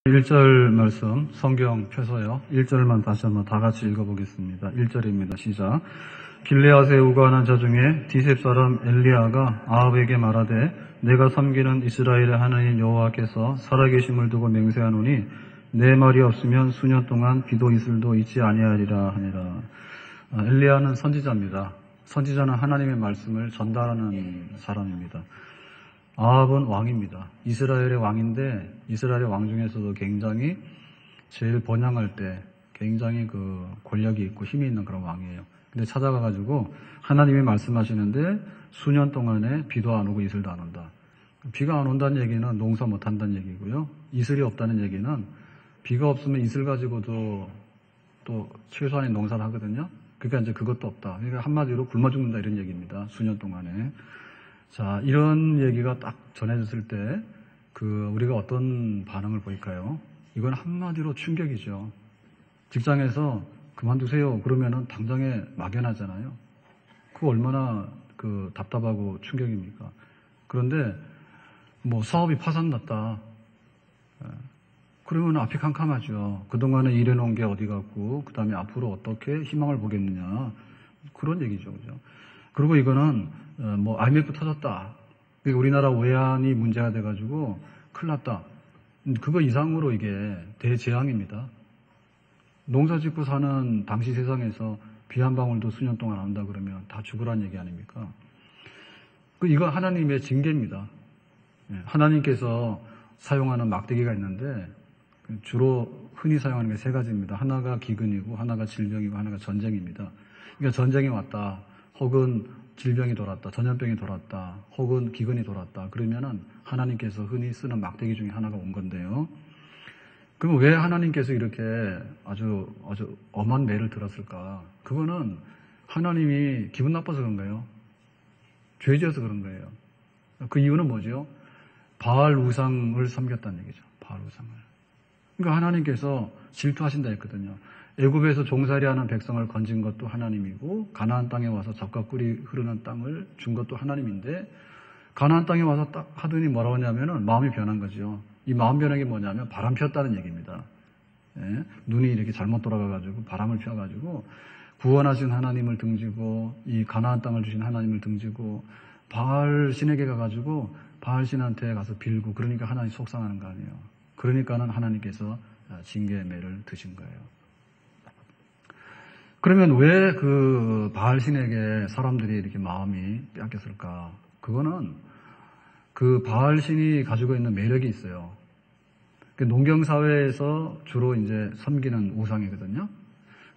1절 말씀 성경 펴서요. 1절만 다시 한번 다 같이 읽어보겠습니다. 1절입니다. 시작. 길르앗에 우거하는 자 중에 디셉 사람 엘리야가 아합에게 말하되 내가 섬기는 이스라엘의 하나님 여호와께서 살아계심을 두고 맹세하노니 내 말이 없으면 수년 동안 비도 이슬도 있지 아니하리라 하니라. 엘리야는 선지자입니다. 선지자는 하나님의 말씀을 전달하는 사람입니다. 아합은 왕입니다. 이스라엘의 왕인데 이스라엘의 왕 중에서도 굉장히 제일 번영할 때 굉장히 그 권력이 있고 힘이 있는 그런 왕이에요. 근데 찾아가가지고 하나님이 말씀하시는데 수년 동안에 비도 안 오고 이슬도 안 온다. 비가 안 온다는 얘기는 농사 못 한다는 얘기고요. 이슬이 없다는 얘기는 비가 없으면 이슬 가지고도 또 최소한의 농사를 하거든요. 그러니까 이제 그것도 없다. 그러니까 한마디로 굶어 죽는다 이런 얘기입니다. 수년 동안에. 자, 이런 얘기가 딱 전해졌을 때, 우리가 어떤 반응을 보일까요? 이건 한마디로 충격이죠. 직장에서 그만두세요. 그러면은 당장에 막연하잖아요. 그거 얼마나 답답하고 충격입니까? 그런데, 사업이 파산났다. 그러면 앞이 캄캄하죠. 그동안에 일해놓은 게 어디 갔고, 그 다음에 앞으로 어떻게 희망을 보겠느냐. 그런 얘기죠. 그죠? 그리고 이거는 IMF 터졌다. 우리나라 외환이 문제가 돼가지고 큰일 났다. 그거 이상으로 이게 대재앙입니다. 농사 짓고 사는 당시 세상에서 비 한 방울도 수년 동안 안 온다 그러면 다 죽으란 얘기 아닙니까? 이거 하나님의 징계입니다. 하나님께서 사용하는 막대기가 있는데 주로 흔히 사용하는 게 세 가지입니다. 하나가 기근이고 하나가 질병이고 하나가 전쟁입니다. 그러니까 전쟁이 왔다. 혹은 질병이 돌았다, 전염병이 돌았다, 혹은 기근이 돌았다. 그러면은 하나님께서 흔히 쓰는 막대기 중에 하나가 온 건데요. 그럼 왜 하나님께서 이렇게 아주 엄한 매를 들었을까? 그거는 하나님이 기분 나빠서 그런 거예요. 죄 지어서 그런 거예요. 그 이유는 뭐죠? 바알 우상을 섬겼다는 얘기죠. 바알 우상을. 그러니까 하나님께서 질투하신다 했거든요. 애굽에서 종살이하는 백성을 건진 것도 하나님이고 가나안 땅에 와서 젖과 꿀이 흐르는 땅을 준 것도 하나님인데 가나안 땅에 와서 딱 하더니 뭐라고 하냐면은 마음이 변한 거죠. 이 마음 변한 게 뭐냐면 바람 피웠다는 얘기입니다. 눈이 이렇게 잘못 돌아가가지고 바람을 피워가지고 구원하신 하나님을 등지고 이 가나안 땅을 주신 하나님을 등지고 바알 신에게 가가지고 바알 신한테 가서 빌고 그러니까 하나님 속상하는 거 아니에요. 그러니까는 하나님께서 징계의 매를 드신 거예요. 그러면 왜 바알 신에게 사람들이 이렇게 마음이 뺏겼을까? 그거는 바알 신이 가지고 있는 매력이 있어요. 농경사회에서 주로 이제 섬기는 우상이거든요.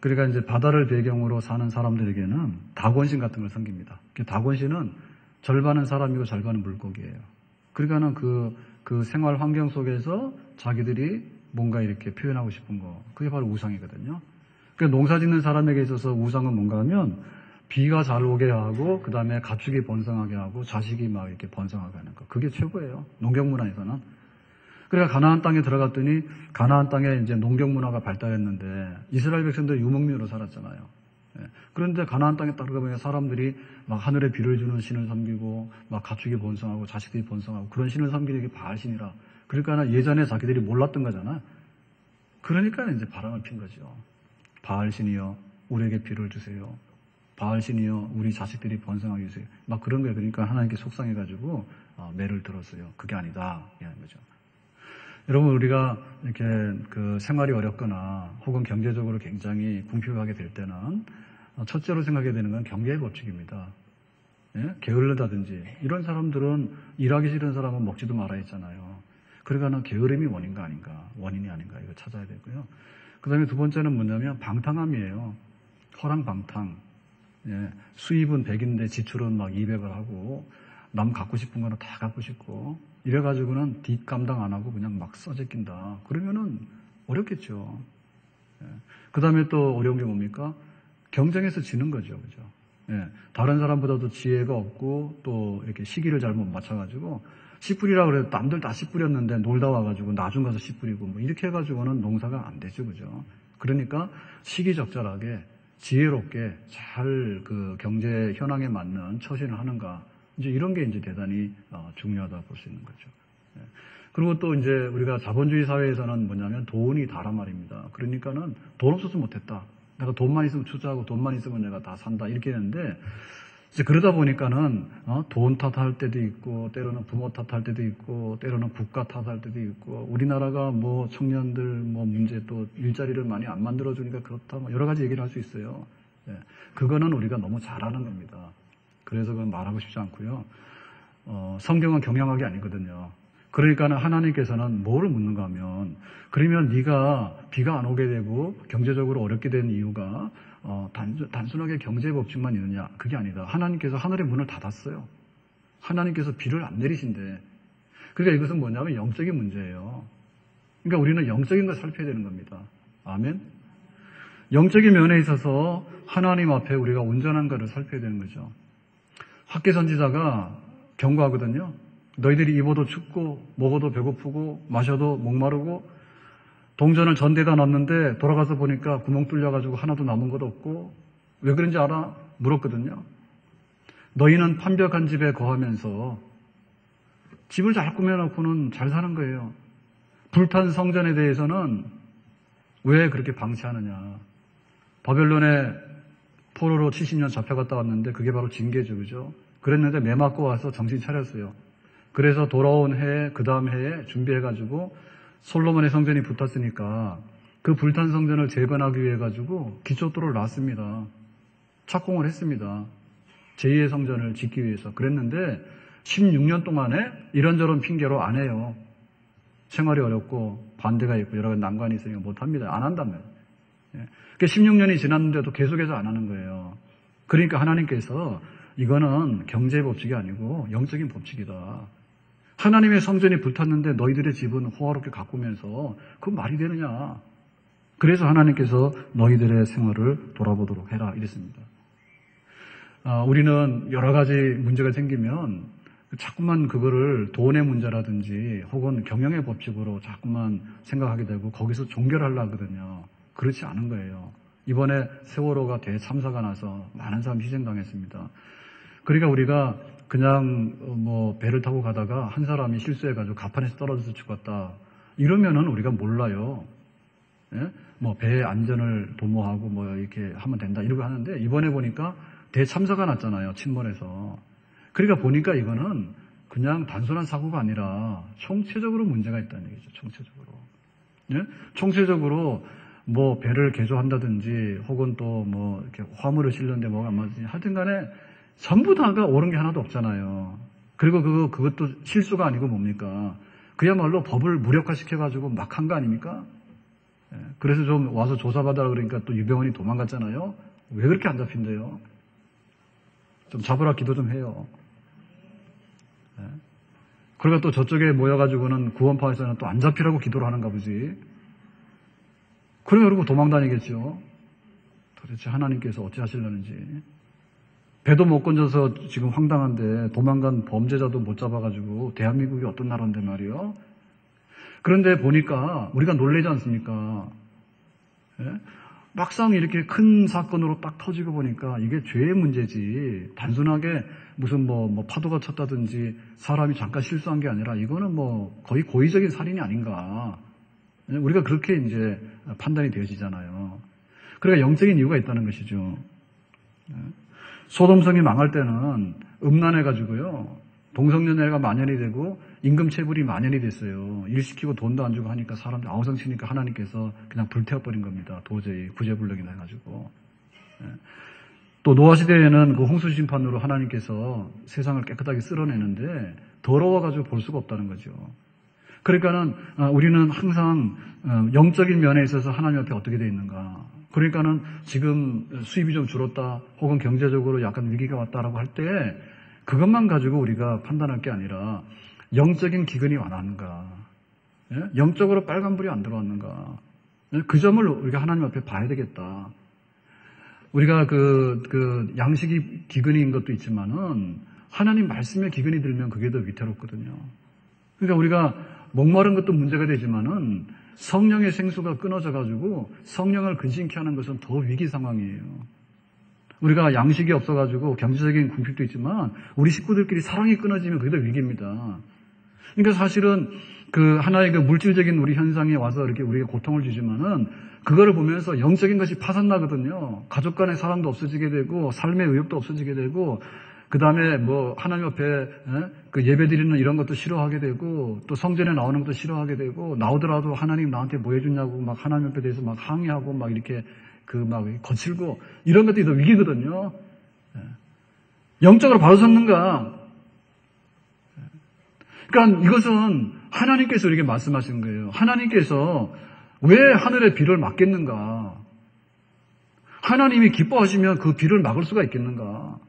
그러니까 이제 바다를 배경으로 사는 사람들에게는 다곤신 같은 걸 섬깁니다. 다곤신은 절반은 사람이고 절반은 물고기예요. 그러니까는 그 생활 환경 속에서 자기들이 뭔가 이렇게 표현하고 싶은 거, 그게 바로 우상이거든요. 농사 짓는 사람에게 있어서 우상은 뭔가 하면 비가 잘 오게 하고 그 다음에 가축이 번성하게 하고 자식이 막 이렇게 번성하게 하는 거. 그게 최고예요. 농경 문화에서는. 그러니까 가나안 땅에 들어갔더니 가나안 땅에 이제 농경 문화가 발달했는데 이스라엘 백성들 유목민으로 살았잖아요. 그런데 가나안 땅에 딱 들어가면 사람들이 막 하늘에 비를 주는 신을 섬기고 막 가축이 번성하고 자식들이 번성하고 그런 신을 섬기는 게 바알신이라. 그러니까 예전에 자기들이 몰랐던 거잖아. 그러니까 이제 바람을 핀 거죠. 바알신이여 우리에게 비를 주세요. 바알신이여 우리 자식들이 번성하게 해주세요. 막 그런 거예요. 그러니까 하나님께 속상해가지고 매를 들었어요. 그게 아니다. 이라는 거죠. 여러분 우리가 이렇게 생활이 어렵거나 혹은 경제적으로 굉장히 궁핍하게 될 때는 첫째로 생각해야 되는 건 경계의 법칙입니다. 게을르다든지 이런 사람들은 일하기 싫은 사람은 먹지도 말아야 했잖아요. 그러니까 게으름이 원인이 아닌가 이거 찾아야 되고요. 그 다음에 두 번째는 뭐냐면 방탕함이에요. 허랑방탕. 수입은 100인데 지출은 막 200을 하고 남 갖고 싶은 거는 다 갖고 싶고 이래가지고는 뒷감당 안 하고 그냥 막 써제낀다. 그러면은 어렵겠죠. 그 다음에 또 어려운 게 뭡니까? 경쟁에서 지는 거죠. 그죠? 다른 사람보다도 지혜가 없고 또 이렇게 시기를 잘못 맞춰가지고 씨 뿌리라고 그래도 남들 다 씨 뿌렸는데 놀다 와가지고 나중 가서 씨 뿌리고 뭐 이렇게 해가지고는 농사가 안 되죠. 그죠? 그러니까 시기적절하게 지혜롭게 잘 경제 현황에 맞는 처신을 하는가. 이제 이런 게 이제 대단히 중요하다 볼 수 있는 거죠. 그리고 또 이제 우리가 자본주의 사회에서는 뭐냐면 돈이 다란 말입니다. 그러니까는 돈 없어서 못했다. 내가 돈만 있으면 투자하고 돈만 있으면 내가 다 산다. 이렇게 했는데 이제 그러다 보니까는 돈 탓할 때도 있고 때로는 부모 탓할 때도 있고 때로는 국가 탓할 때도 있고 우리나라가 뭐 청년들 뭐 문제 또 일자리를 많이 안 만들어주니까 그렇다 뭐 여러 가지 얘기를 할 수 있어요. 예. 그거는 우리가 너무 잘하는 겁니다. 그래서 그건 말하고 싶지 않고요. 성경은 경영학이 아니거든요. 그러니까는 하나님께서는 뭐를 묻는가 하면 그러면 네가 비가 안 오게 되고 경제적으로 어렵게 된 이유가 단순하게 경제 법칙만 있느냐? 그게 아니다. 하나님께서 하늘의 문을 닫았어요. 하나님께서 비를 안 내리신대. 그러니까 이것은 뭐냐면 영적인 문제예요. 그러니까 우리는 영적인 걸 살펴야 되는 겁니다. 아멘? 영적인 면에 있어서 하나님 앞에 우리가 온전한가를 살펴야 되는 거죠. 학개 선지자가 경고하거든요. 너희들이 입어도 춥고 먹어도 배고프고 마셔도 목마르고 동전을 전대다 놨는데 돌아가서 보니까 구멍 뚫려가지고 하나도 남은 것도 없고 왜 그런지 알아? 물었거든요. 너희는 판벽한 집에 거하면서 집을 잘 꾸며놓고는 잘 사는 거예요. 불탄 성전에 대해서는 왜 그렇게 방치하느냐. 바벨론에 포로로 70년 잡혀갔다 왔는데 그게 바로 징계죠. 그죠? 그랬는데 매 맞고 와서 정신 차렸어요. 그래서 돌아온 해에 그 다음 해에 준비해가지고 솔로몬의 성전이 붙었으니까 그 불탄 성전을 재건하기 위해 가지고 기초도를 놨습니다. 착공을 했습니다. 제2의 성전을 짓기 위해서. 그랬는데 16년 동안에 이런저런 핑계로 안 해요. 생활이 어렵고 반대가 있고 여러 가지 난관이 있으니까 못합니다. 안 한다면. 그러니까 16년이 지났는데도 계속해서 안 하는 거예요. 그러니까 하나님께서 이거는 경제 법칙이 아니고 영적인 법칙이다. 하나님의 성전이 불탔는데 너희들의 집은 호화롭게 가꾸면서 그건 말이 되느냐. 그래서 하나님께서 너희들의 생활을 돌아보도록 해라 이랬습니다. 우리는 여러 가지 문제가 생기면 자꾸만 그거를 돈의 문제라든지 혹은 경영의 법칙으로 자꾸만 생각하게 되고 거기서 종결을 하려고 하거든요. 그렇지 않은 거예요. 이번에 세월호가 대참사가 나서 많은 사람이 희생당했습니다. 그러니까 우리가 그냥 뭐 배를 타고 가다가 한 사람이 실수해가지고 갑판에서 떨어져서 죽었다. 이러면은 우리가 몰라요. 예? 뭐 배의 안전을 도모하고 뭐 이렇게 하면 된다. 이러고 하는데 이번에 보니까 대참사가 났잖아요. 침몰해서. 그러니까 보니까 이거는 그냥 단순한 사고가 아니라 총체적으로 문제가 있다는 얘기죠. 총체적으로. 예? 총체적으로 뭐 배를 개조한다든지 혹은 또 뭐 이렇게 화물을 실는데 뭐가 안 맞지. 하여튼 간에 전부 다가 옳은 게 하나도 없잖아요. 그리고 그것도 실수가 아니고 뭡니까? 그야말로 법을 무력화시켜가지고 막 한 거 아닙니까? 예, 그래서 좀 와서 조사받아라 그러니까 또 유병원이 도망갔잖아요. 왜 그렇게 안 잡힌대요? 좀 잡으라 기도 좀 해요. 예. 그러니까 또 저쪽에 모여가지고는 구원파에서는 또 안 잡히라고 기도를 하는가 보지. 그러고 도망 다니겠죠. 도대체 하나님께서 어찌 하시려는지. 배도 못 건져서 지금 황당한데 도망간 범죄자도 못 잡아가지고 대한민국이 어떤 나라인데 말이요. 그런데 보니까 우리가 놀라지 않습니까? 예? 막상 이렇게 큰 사건으로 딱 터지고 보니까 이게 죄의 문제지 단순하게 무슨 뭐 파도가 쳤다든지 사람이 잠깐 실수한 게 아니라 이거는 뭐 거의 고의적인 살인이 아닌가. 예? 우리가 그렇게 이제 판단이 되어지잖아요. 그러니까 영적인 이유가 있다는 것이죠. 예? 소돔성이 망할 때는 음란해가지고요. 동성연애가 만연이 되고 임금체불이 만연이 됐어요. 일 시키고 돈도 안 주고 하니까 사람들 아우성치니까 하나님께서 그냥 불태워버린 겁니다. 도저히 구제불능이나 해가지고. 또 노아 시대에는 그 홍수 심판으로 하나님께서 세상을 깨끗하게 쓸어내는데 더러워가지고 볼 수가 없다는 거죠. 그러니까는 우리는 항상 영적인 면에 있어서 하나님 앞에 어떻게 되어 있는가. 그러니까는 지금 수입이 좀 줄었다 혹은 경제적으로 약간 위기가 왔다라고 할 때 그것만 가지고 우리가 판단할 게 아니라 영적인 기근이 왔는가, 예? 영적으로 빨간불이 안 들어왔는가, 예? 그 점을 우리가 하나님 앞에 봐야 되겠다. 우리가 그 양식이 기근인 것도 있지만은 하나님 말씀에 기근이 들면 그게 더 위태롭거든요. 그러니까 우리가 목마른 것도 문제가 되지만은 성령의 생수가 끊어져가지고 성령을 근심케 하는 것은 더 위기 상황이에요. 우리가 양식이 없어가지고 경제적인 궁핍도 있지만 우리 식구들끼리 사랑이 끊어지면 그게 더 위기입니다. 그러니까 사실은 그 하나의 그 물질적인 우리 현상에 와서 이렇게 우리에게 고통을 주지만은 그거를 보면서 영적인 것이 파산나거든요. 가족 간의 사랑도 없어지게 되고 삶의 의욕도 없어지게 되고 그 다음에 뭐 하나님 앞에 그 예배 드리는 이런 것도 싫어하게 되고 또 성전에 나오는 것도 싫어하게 되고 나오더라도 하나님 나한테 뭐 해주냐고 막 하나님 앞에 대해서 막 항의하고 막 이렇게 그 막 거칠고 이런 것들이 더 위기거든요. 영적으로 바로 섰는가? 그러니까 이것은 하나님께서 우리에게 말씀하시는 거예요. 하나님께서 왜 하늘의 비를 막겠는가? 하나님이 기뻐하시면 그 비를 막을 수가 있겠는가?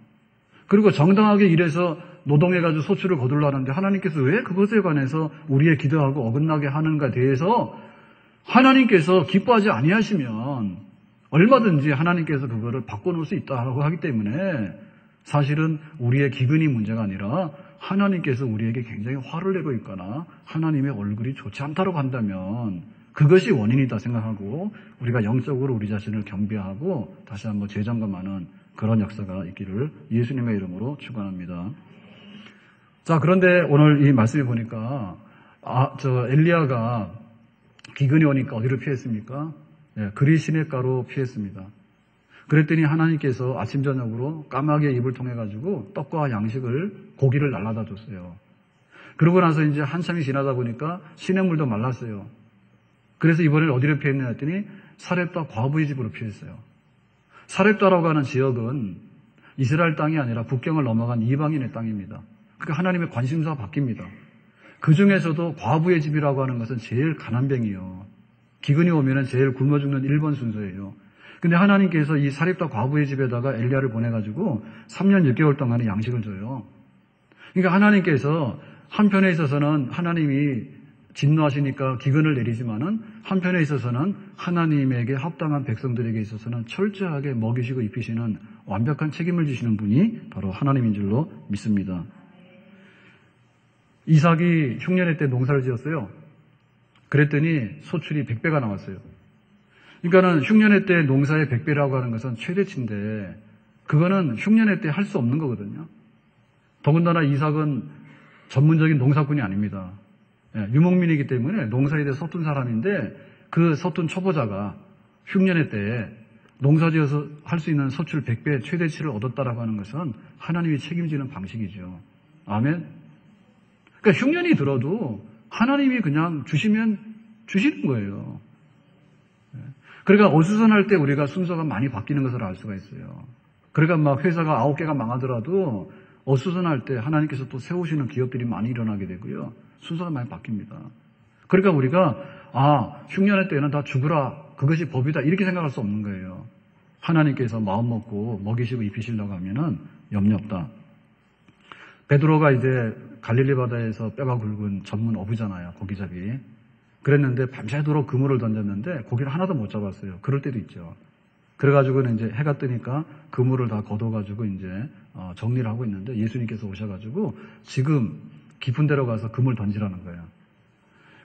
그리고 정당하게 일해서 노동해가지고 소출을 거둘라는데 하나님께서 왜 그것에 관해서 우리의 기도하고 어긋나게 하는가에 대해서 하나님께서 기뻐하지 아니하시면 얼마든지 하나님께서 그거를 바꿔놓을 수 있다고 하기 때문에 사실은 우리의 기근이 문제가 아니라 하나님께서 우리에게 굉장히 화를 내고 있거나 하나님의 얼굴이 좋지 않다고 한다면 그것이 원인이다 생각하고 우리가 영적으로 우리 자신을 경배하고 다시 한번 재점검하는 그런 역사가 있기를 예수님의 이름으로 축원합니다. 자, 그런데 오늘 이 말씀을 보니까 엘리야가 기근이 오니까 어디로 피했습니까? 그리 시냇가로 피했습니다. 그랬더니 하나님께서 아침 저녁으로 까마귀의 입을 통해 가지고 떡과 양식을 고기를 날라다 줬어요. 그러고 나서 이제 한참이 지나다 보니까 시냇물도 말랐어요. 그래서 이번에는 어디로 피했냐 했더니 사렙다 과부의 집으로 피했어요. 사렙다라고 하는 지역은 이스라엘 땅이 아니라 국경을 넘어간 이방인의 땅입니다. 그러니까 하나님의 관심사가 바뀝니다. 그 중에서도 과부의 집이라고 하는 것은 제일 가난뱅이요. 기근이 오면은 제일 굶어 죽는 1번 순서예요. 근데 하나님께서 이 사렙다 과부의 집에다가 엘리야를 보내가지고 3년 6개월 동안의 양식을 줘요. 그러니까 하나님께서 한편에 있어서는 하나님이 진노하시니까 기근을 내리지만은 한편에 있어서는 하나님에게 합당한 백성들에게 있어서는 철저하게 먹이시고 입히시는 완벽한 책임을 지시는 분이 바로 하나님인 줄로 믿습니다. 이삭이 흉년의 때 농사를 지었어요. 그랬더니 소출이 100배가 나왔어요. 그러니까는 흉년의 때 농사의 100배라고 하는 것은 최대치인데 그거는 흉년의 때 할 수 없는 거거든요. 더군다나 이삭은 전문적인 농사꾼이 아닙니다. 유목민이기 때문에 농사에 대해 서툰 사람인데 그 서툰 초보자가 흉년의 때에 농사지어서 할 수 있는 소출 100배 최대치를 얻었다라고 하는 것은 하나님이 책임지는 방식이죠. 아멘. 그러니까 흉년이 들어도 하나님이 그냥 주시면 주시는 거예요. 그러니까 어수선할 때 우리가 순서가 많이 바뀌는 것을 알 수가 있어요. 그러니까 막 회사가 9개가 망하더라도 어수선할 때 하나님께서 또 세우시는 기업들이 많이 일어나게 되고요. 순서가 많이 바뀝니다. 그러니까 우리가 흉년의 때는 다 죽으라. 그것이 법이다. 이렇게 생각할 수 없는 거예요. 하나님께서 마음 먹고 먹이시고 입히시려고 하면은 염려 없다. 베드로가 이제 갈릴리 바다에서 뼈가 굵은 전문 어부잖아요. 고기잡이. 그랬는데 밤새도록 그물을 던졌는데 고기를 하나도 못 잡았어요. 그럴 때도 있죠. 그래가지고는 이제 해가 뜨니까 그물을 다 걷어가지고 이제 정리를 하고 있는데 예수님께서 오셔가지고 지금 깊은 데로 가서 그물 던지라는 거예요.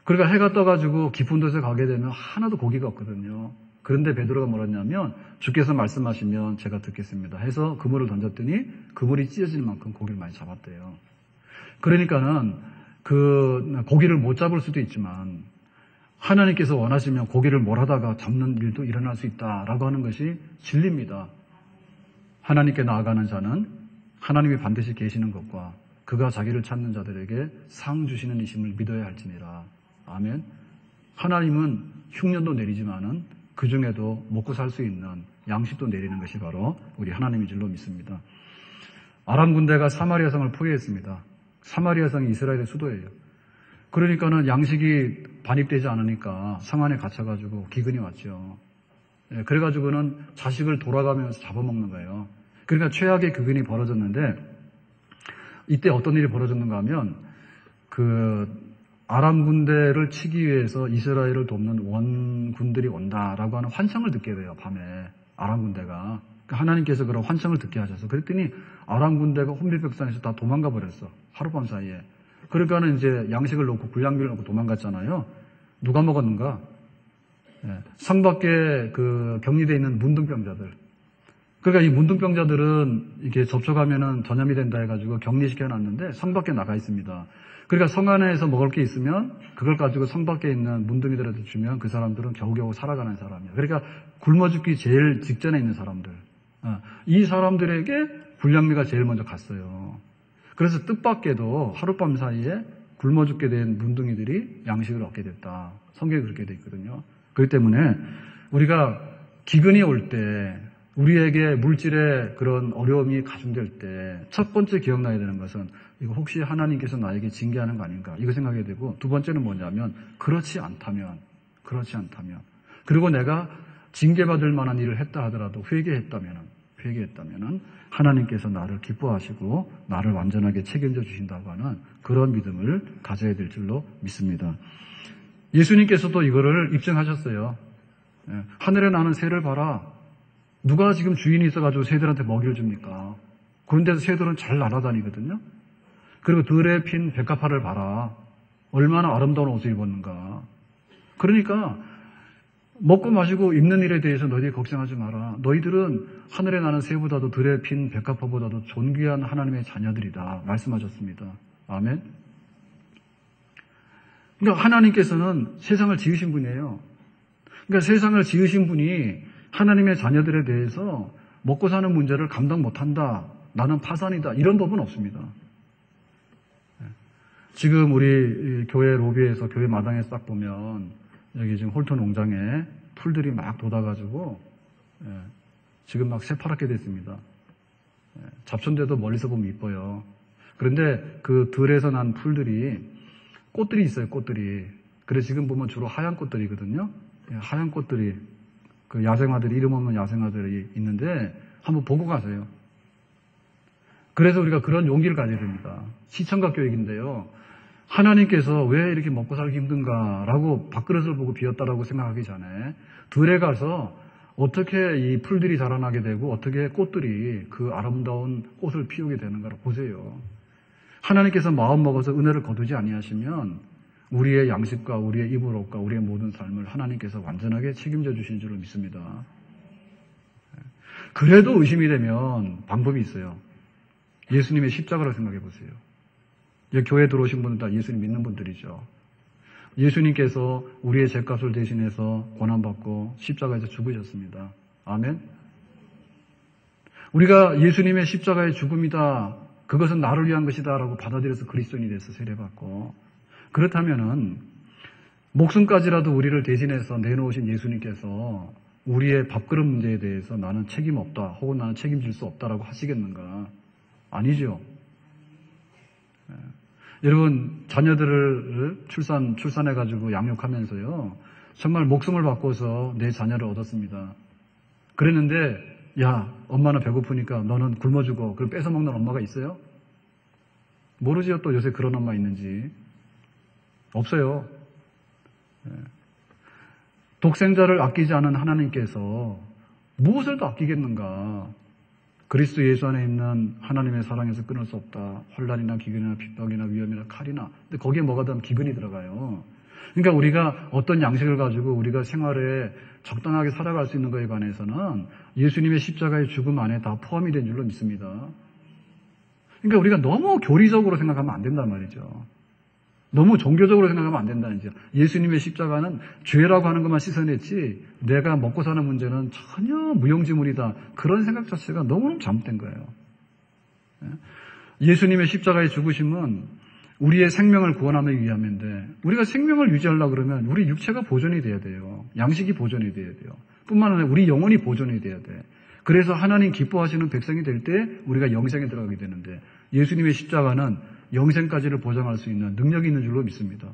그러니까 해가 떠가지고 깊은 데서 가게 되면 하나도 고기가 없거든요. 그런데 베드로가 뭐랬냐면 주께서 말씀하시면 제가 듣겠습니다 해서 그물을 던졌더니 그물이 찢어질 만큼 고기를 많이 잡았대요. 그러니까는 그 고기를 못 잡을 수도 있지만 하나님께서 원하시면 고기를 몰아다가 잡는 일도 일어날 수 있다라고 하는 것이 진리입니다. 하나님께 나아가는 자는 하나님이 반드시 계시는 것과 그가 자기를 찾는 자들에게 상 주시는 이심을 믿어야 할지니라. 아멘. 하나님은 흉년도 내리지만은 그 중에도 먹고 살 수 있는 양식도 내리는 것이 바로 우리 하나님인 줄로 믿습니다. 아람 군대가 사마리아 성을 포위했습니다. 사마리아 성이 이스라엘의 수도예요. 그러니까는 양식이 반입되지 않으니까 성 안에 갇혀가지고 기근이 왔죠. 그래가지고는 자식을 돌아가면서 잡아먹는 거예요. 그러니까 최악의 기근이 벌어졌는데 이때 어떤 일이 벌어졌는가 하면 그 아람 군대를 치기 위해서 이스라엘을 돕는 원군들이 온다라고 하는 환청을 듣게 돼요. 밤에 아람 군대가. 하나님께서 그런 환청을 듣게 하셔서 그랬더니 아람 군대가 혼비백산에서 다 도망가 버렸어. 하룻밤 사이에. 그러니까는 이제 양식을 놓고 군량비를 놓고 도망갔잖아요. 누가 먹었는가? 성 밖에 그 격리되어 있는 문둥병자들. 그러니까 이 문둥병자들은 이렇게 접촉하면은 전염이 된다 해가지고 격리시켜 놨는데 성 밖에 나가 있습니다. 그러니까 성 안에서 먹을 게 있으면 그걸 가지고 성 밖에 있는 문둥이들한테 주면 그 사람들은 겨우겨우 살아가는 사람이야. 그러니까 굶어 죽기 제일 직전에 있는 사람들. 이 사람들에게 군량미가 제일 먼저 갔어요. 그래서 뜻밖에도 하룻밤 사이에 굶어 죽게 된 문둥이들이 양식을 얻게 됐다. 성경에 그렇게 돼 있거든요. 그렇기 때문에 우리가 기근이 올 때, 우리에게 물질의 그런 어려움이 가중될 때 첫 번째 기억나야 되는 것은 이거 혹시 하나님께서 나에게 징계하는 거 아닌가 이거 생각해야 되고, 두 번째는 뭐냐면 그렇지 않다면 그리고 내가 징계받을 만한 일을 했다 하더라도 회개했다면 하나님께서 나를 기뻐하시고 나를 완전하게 책임져 주신다고 하는 그런 믿음을 가져야 될 줄로 믿습니다. 예수님께서도 이거를 입증하셨어요. 하늘에 나는 새를 봐라. 누가 지금 주인이 있어가지고 새들한테 먹이를 줍니까? 그런데도 새들은 잘 날아다니거든요. 그리고 들에 핀 백합화를 봐라. 얼마나 아름다운 옷을 입었는가. 그러니까 먹고 마시고 입는 일에 대해서 너희들이 걱정하지 마라. 너희들은 하늘에 나는 새보다도 들에 핀 백합화보다도 존귀한 하나님의 자녀들이다. 말씀하셨습니다. 아멘. 그러니까 하나님께서는 세상을 지으신 분이에요. 그러니까 세상을 지으신 분이 하나님의 자녀들에 대해서 먹고 사는 문제를 감당 못한다. 나는 파산이다. 이런 법은 없습니다. 지금 우리 교회 로비에서 교회 마당에 싹 보면 여기 지금 홀토 농장에 풀들이 막 돋아가지고 지금 막 새파랗게 됐습니다. 잡초인데도 멀리서 보면 이뻐요. 그런데 그 들에서 난 풀들이 꽃들이 있어요. 꽃들이. 그래서 지금 보면 주로 하얀 꽃들이거든요. 하얀 꽃들이 그 야생화들이 이름 없는 야생화들이 있는데 한번 보고 가세요. 그래서 우리가 그런 용기를 가져야 됩니다. 시청각 교육인데요. 하나님께서 왜 이렇게 먹고 살기 힘든가라고 밥그릇을 보고 비었다라고 생각하기 전에 들에 가서 어떻게 이 풀들이 자라나게 되고 어떻게 꽃들이 그 아름다운 꽃을 피우게 되는가를 보세요. 하나님께서 마음 먹어서 은혜를 거두지 아니하시면 우리의 양식과 우리의 입을 옷과 우리의 모든 삶을 하나님께서 완전하게 책임져 주신 줄을 믿습니다. 그래도 의심이 되면 방법이 있어요. 예수님의 십자가를 생각해 보세요. 교회에 들어오신 분은 다 예수님 믿는 분들이죠. 예수님께서 우리의 죄값을 대신해서 고난받고 십자가에서 죽으셨습니다. 아멘. 우리가 예수님의 십자가의 죽음이다, 그것은 나를 위한 것이다 라고 받아들여서 그리스도인이 돼서 세례받고, 그렇다면은 목숨까지라도 우리를 대신해서 내놓으신 예수님께서 우리의 밥그릇 문제에 대해서 나는 책임 없다 혹은 나는 책임질 수 없다라고 하시겠는가? 아니죠. 여러분, 자녀들을 출산해가지고 양육하면서요, 정말 목숨을 바꿔서 내 자녀를 얻었습니다. 그랬는데, 야, 엄마는 배고프니까 너는 굶어 죽어. 그럼 뺏어 먹는 엄마가 있어요? 모르지요, 또 요새 그런 엄마 있는지. 없어요. 독생자를 아끼지 않은 하나님께서 무엇을 더 아끼겠는가? 그리스도 예수 안에 있는 하나님의 사랑에서 끊을 수 없다. 환난이나 기근이나 핍박이나 위험이나 칼이나. 근데 거기에 뭐가 들어가면 기근이 들어가요. 그러니까 우리가 어떤 양식을 가지고 우리가 생활에 적당하게 살아갈 수 있는 것에 관해서는 예수님의 십자가의 죽음 안에 다 포함이 된 줄로 믿습니다. 그러니까 우리가 너무 교리적으로 생각하면 안 된단 말이죠. 너무 종교적으로 생각하면 안 된다는 거죠. 예수님의 십자가는 죄라고 하는 것만 씻어냈지 내가 먹고 사는 문제는 전혀 무용지물이다. 그런 생각 자체가 너무너무 잘못된 거예요. 예수님의 십자가의 죽으심은 우리의 생명을 구원하기 위함인데, 우리가 생명을 유지하려고 그러면 우리 육체가 보존이 돼야 돼요. 양식이 보존이 돼야 돼요. 뿐만 아니라 우리 영혼이 보존이 돼야 돼. 그래서 하나님 기뻐하시는 백성이 될 때 우리가 영생에 들어가게 되는데, 예수님의 십자가는 영생까지를 보장할 수 있는 능력이 있는 줄로 믿습니다.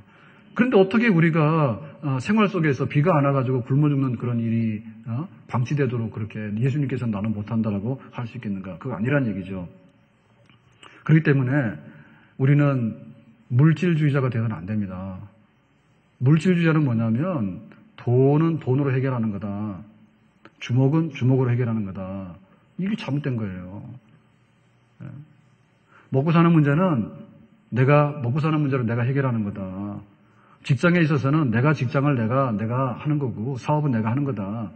그런데 어떻게 우리가 생활 속에서 비가 안 와가지고 굶어 죽는 그런 일이 방치되도록 그렇게 예수님께서는 나는 못한다라고 할 수 있겠는가? 그거 아니란 얘기죠. 그렇기 때문에 우리는 물질주의자가 되어서는 안 됩니다. 물질주의자는 뭐냐면 돈은 돈으로 해결하는 거다. 주먹은 주먹으로 해결하는 거다. 이게 잘못된 거예요. 먹고 사는 문제는 먹고 사는 문제를 내가 해결하는 거다. 직장에 있어서는 내가 직장을 내가 하는 거고 사업은 내가 하는 거다.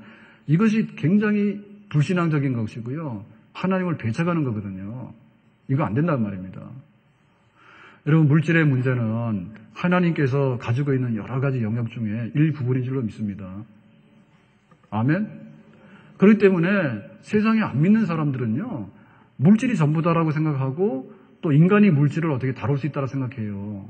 이것이 굉장히 불신앙적인 것이고요. 하나님을 배척하는 거거든요. 이거 안 된다는 말입니다. 여러분, 물질의 문제는 하나님께서 가지고 있는 여러 가지 영역 중에 일부분인 줄로 믿습니다. 아멘? 그렇기 때문에 세상에 안 믿는 사람들은요, 물질이 전부다라고 생각하고 또 인간이 물질을 어떻게 다룰 수 있다고 생각해요.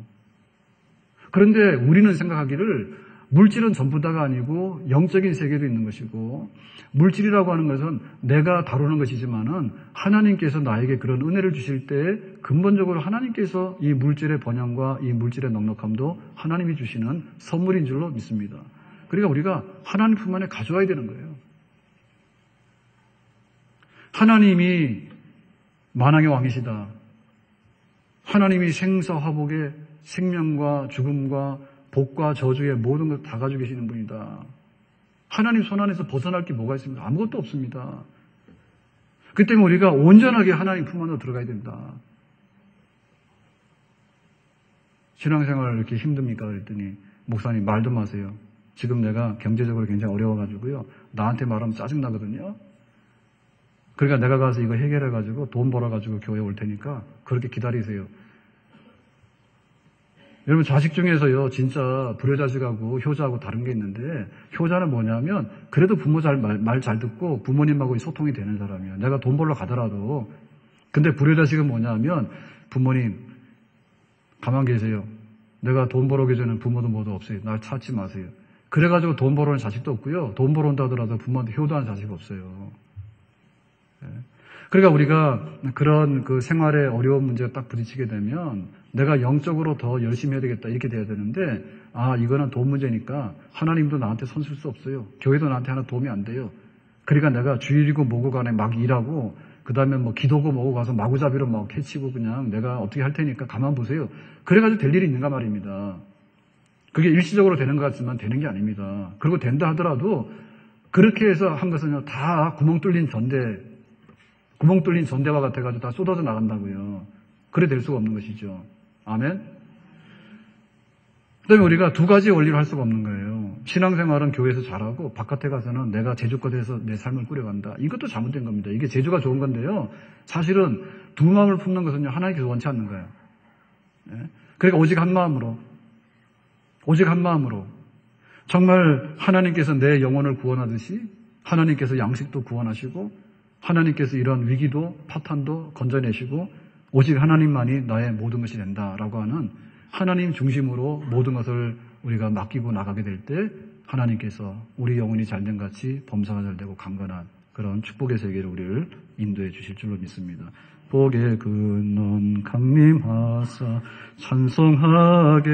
그런데 우리는 생각하기를 물질은 전부다가 아니고 영적인 세계도 있는 것이고, 물질이라고 하는 것은 내가 다루는 것이지만은 하나님께서 나에게 그런 은혜를 주실 때 근본적으로 하나님께서 이 물질의 번영과 이 물질의 넉넉함도 하나님이 주시는 선물인 줄로 믿습니다. 그러니까 우리가 하나님 품 안에 가져와야 되는 거예요. 하나님이 만왕의 왕이시다. 하나님이 생사화복의 생명과 죽음과 복과 저주의 모든 것 다 가지고 계시는 분이다. 하나님 손 안에서 벗어날 게 뭐가 있습니까? 아무것도 없습니다. 그 때문에 우리가 온전하게 하나님 품 안으로 들어가야 된다. 신앙생활 이렇게 힘듭니까? 그랬더니 목사님 말 좀 마세요. 지금 내가 경제적으로 굉장히 어려워가지고요. 나한테 말하면 짜증나거든요. 그러니까 내가 가서 이거 해결해가지고 돈 벌어가지고 교회 올 테니까 그렇게 기다리세요. 여러분, 자식 중에서요, 진짜 불효자식하고 효자하고 다른 게 있는데, 효자는 뭐냐면 그래도 부모 말 잘 듣고 부모님하고 소통이 되는 사람이에요. 내가 돈 벌러 가더라도. 근데 불효자식은 뭐냐면 부모님 가만 계세요. 내가 돈 벌어오기 전에 부모도 모두 없어요. 날 찾지 마세요. 그래가지고 돈 벌어오는 자식도 없고요. 돈 벌어온다 하더라도 부모한테 효도하는 자식이 없어요. 그러니까 우리가 그런 그 생활의 어려운 문제가 딱 부딪히게 되면 내가 영적으로 더 열심히 해야 되겠다 이렇게 돼야 되는데, 이거는 돈 문제니까 하나님도 나한테 손 쓸 수 없어요. 교회도 나한테 하나 도움이 안 돼요. 그러니까 내가 주일이고 뭐고 간에 막 일하고 그 다음에 뭐 기도고 뭐고 가서 마구잡이로 막 캐치고 그냥 내가 어떻게 할 테니까 가만 보세요. 그래가지고 될 일이 있는가 말입니다. 그게 일시적으로 되는 것 같지만 되는 게 아닙니다. 그리고 된다 하더라도 그렇게 해서 한 것은 다 구멍 뚫린 전대와 같아가지고 다 쏟아져 나간다고요. 그래 될 수가 없는 것이죠. 아멘? 그 다음에 우리가 두 가지 원리로 할 수가 없는 거예요. 신앙생활은 교회에서 잘하고 바깥에 가서는 내가 제주껏 해서 내 삶을 꾸려간다. 이것도 잘못된 겁니다. 이게 제주가 좋은 건데요. 사실은 두 마음을 품는 것은요, 하나님께서 원치 않는 거예요. 그러니까 오직 한 마음으로 정말 하나님께서 내 영혼을 구원하듯이 하나님께서 양식도 구원하시고 하나님께서 이런 위기도 파탄도 건져내시고 오직 하나님만이 나의 모든 것이 된다라고 하는 하나님 중심으로 모든 것을 우리가 맡기고 나가게 될 때 하나님께서 우리 영혼이 잘된 같이 범사가 잘되고 강건한 그런 축복의 세계를 우리를 인도해 주실 줄로 믿습니다. 복의 근원 강림하사 찬송하게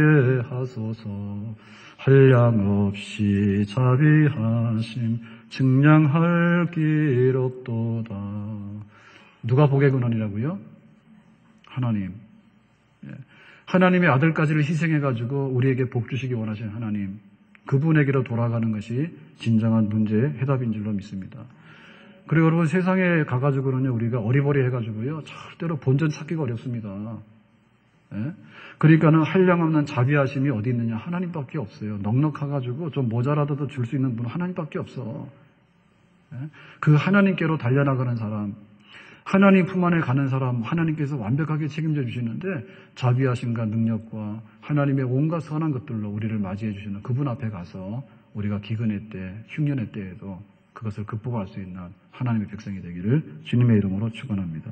하소서. 한량없이 자비하심 증량할 길 없도다. 누가 복의 근원이라고요? 하나님. 하나님의 아들까지를 희생해가지고 우리에게 복 주시기 원하시는 하나님, 그분에게로 돌아가는 것이 진정한 문제의 해답인 줄로 믿습니다. 그리고 여러분, 세상에 가가지고는요, 우리가 어리버리 해가지고요, 절대로 본전 찾기가 어렵습니다. 그러니까는 한량없는 자비하심이 어디 있느냐? 하나님밖에 없어요. 넉넉해가지고 좀 모자라도 줄 수 있는 분은 하나님밖에 없어. 그 하나님께로 달려나가는 사람, 하나님 품 안에 가는 사람, 하나님께서 완벽하게 책임져 주시는데 자비하심과 능력과 하나님의 온갖 선한 것들로 우리를 맞이해 주시는 그분 앞에 가서 우리가 기근의 때, 흉년의 때에도 그것을 극복할 수 있는 하나님의 백성이 되기를 주님의 이름으로 축원합니다.